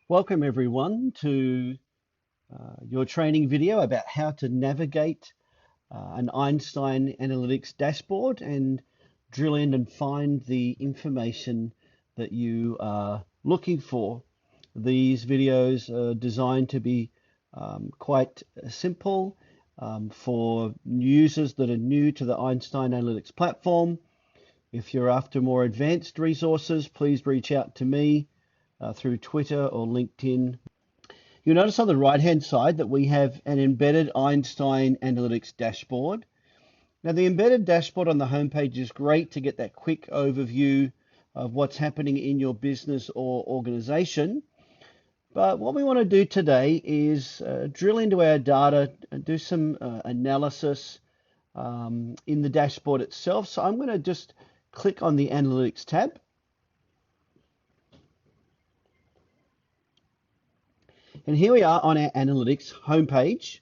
Welcome everyone to your training video about how to navigate an Einstein Analytics dashboard and drill in and find the information that you are looking for. These videos are designed to be quite simple for users that are new to the Einstein Analytics platform. If you're after more advanced resources, please reach out to me through Twitter or LinkedIn. You'll notice on the right-hand side that we have an embedded Einstein Analytics dashboard. Now, the embedded dashboard on the homepage is great to get that quick overview of what's happening in your business or organization. But what we want to do today is drill into our data and do some analysis in the dashboard itself. So I'm going to just click on the Analytics tab. And here we are on our analytics homepage.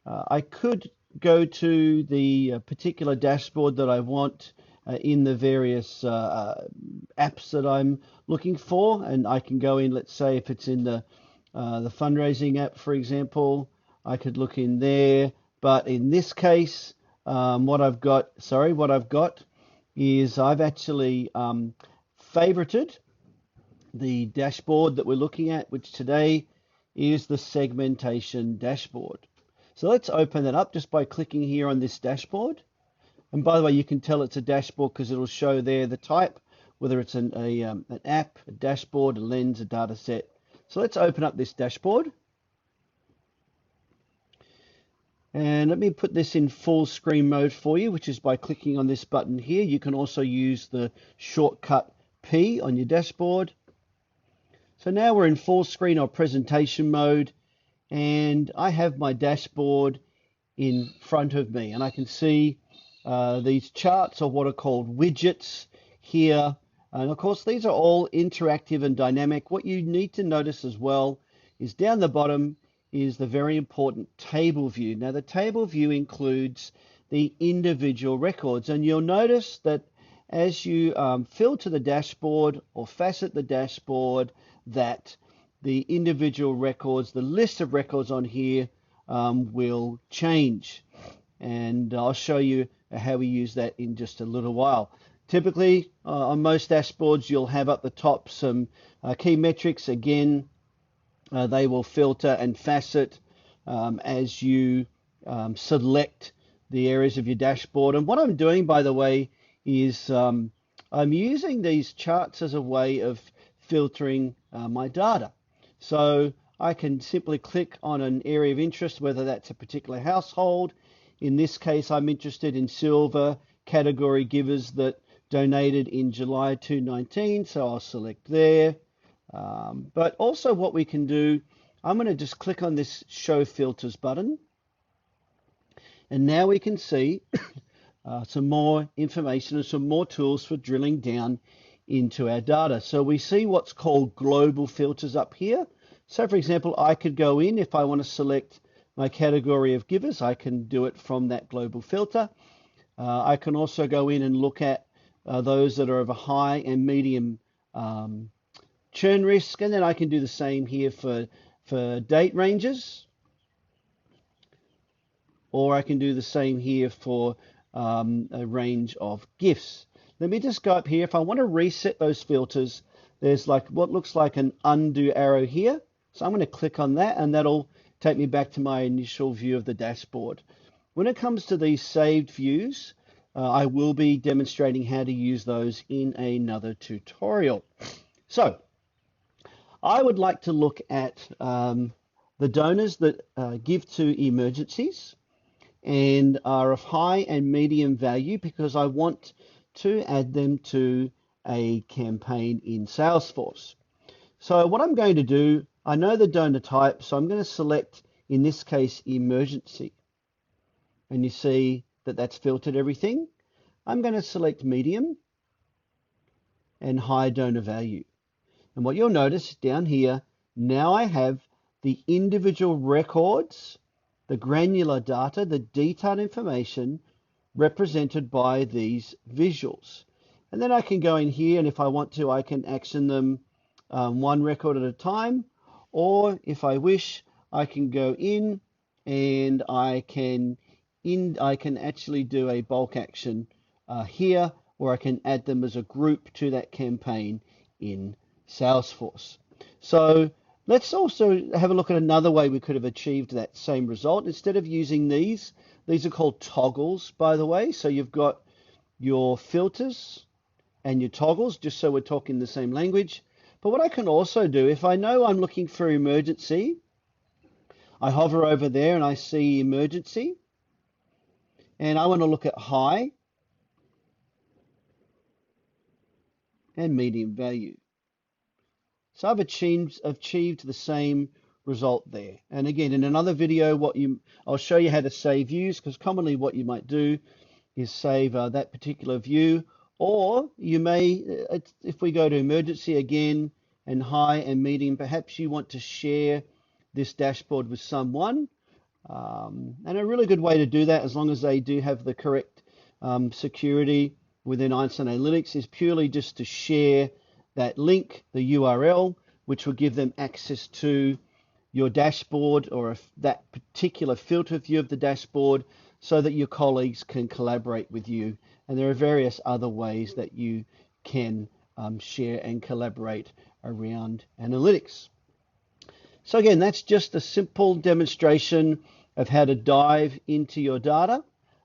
I could go to the particular dashboard that I want in the various apps that I'm looking for, and I can go in. Let's say if it's in the fundraising app, for example, I could look in there. But in this case, what I've got is I've actually favorited the dashboard that we're looking at, which today is the Segmentation Dashboard. So let's open that up just by clicking here on this dashboard. And by the way, you can tell it's a dashboard because it'll show there the type, whether it's an app, a dashboard, a lens, a data set. So let's open up this dashboard. And let me put this in full screen mode for you, which is by clicking on this button here. You can also use the shortcut P on your dashboard. So now we're in full screen or presentation mode, and I have my dashboard in front of me, and I can see these charts or what are called widgets here. And of course, these are all interactive and dynamic. What you need to notice as well is down the bottom is the very important table view. Now, the table view includes the individual records, and you'll notice that as you filter the dashboard or facet the dashboard, that the individual records, the list of records on here will change. And I'll show you how we use that in just a little while. Typically, on most dashboards, you'll have up the top some key metrics. Again, they will filter and facet as you select the areas of your dashboard. And what I'm doing, by the way, is I'm using these charts as a way of filtering my data. So I can simply click on an area of interest, whether that's a particular household. In this case, I'm interested in silver category givers that donated in July 2019, so I'll select there. But also what we can do, I'm going to just click on this Show Filters button. And now we can see some more information and some more tools for drilling down into our data. So we see what's called global filters up here. So for example, I could go in, if I want to select my category of givers, I can do it from that global filter. I can also go in and look at those that are of a high and medium churn risk, and then I can do the same here for date ranges, or I can do the same here for a range of gifts. Let me just go up here. If I want to reset those filters, there's like what looks like an undo arrow here. So I'm going to click on that, and that'll take me back to my initial view of the dashboard. When it comes to these saved views, I will be demonstrating how to use those in another tutorial. So I would like to look at the donors that give to emergencies and are of high and medium value, because I want to add them to a campaign in Salesforce. So what I'm going to do, I know the donor type, so I'm going to select, in this case, emergency. And you see that that's filtered everything. I'm going to select medium and high donor value. And what you'll notice down here, now I have the individual records, the granular data, the detailed information represented by these visuals. And then I can go in here, and if I want to, I can action them one record at a time, or if I wish, I can go in and I can actually do a bulk action here, or I can add them as a group to that campaign in Salesforce. So let's also have a look at another way we could have achieved that same result. Instead of using these are called toggles, by the way. So you've got your filters and your toggles, just so we're talking the same language. But what I can also do, if I know I'm looking for emergency, I hover over there and I see emergency, and I want to look at high and medium value. So I've achieved the same result there. And again, in another video, I'll show you how to save views, because commonly what you might do is save that particular view, or you may, if we go to emergency again and high and medium, perhaps you want to share this dashboard with someone. And a really good way to do that, as long as they do have the correct security within Einstein Analytics, is purely just to share that link, the URL, which will give them access to your dashboard, or that particular filter view of the dashboard, so that your colleagues can collaborate with you. And there are various other ways that you can share and collaborate around analytics. So again, that's just a simple demonstration of how to dive into your data.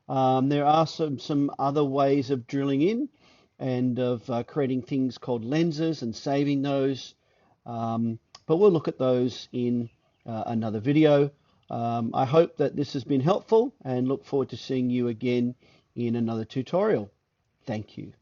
There are some other ways of drilling in and of creating things called lenses and saving those. But we'll look at those in another video. I hope that this has been helpful, and look forward to seeing you again in another tutorial. Thank you.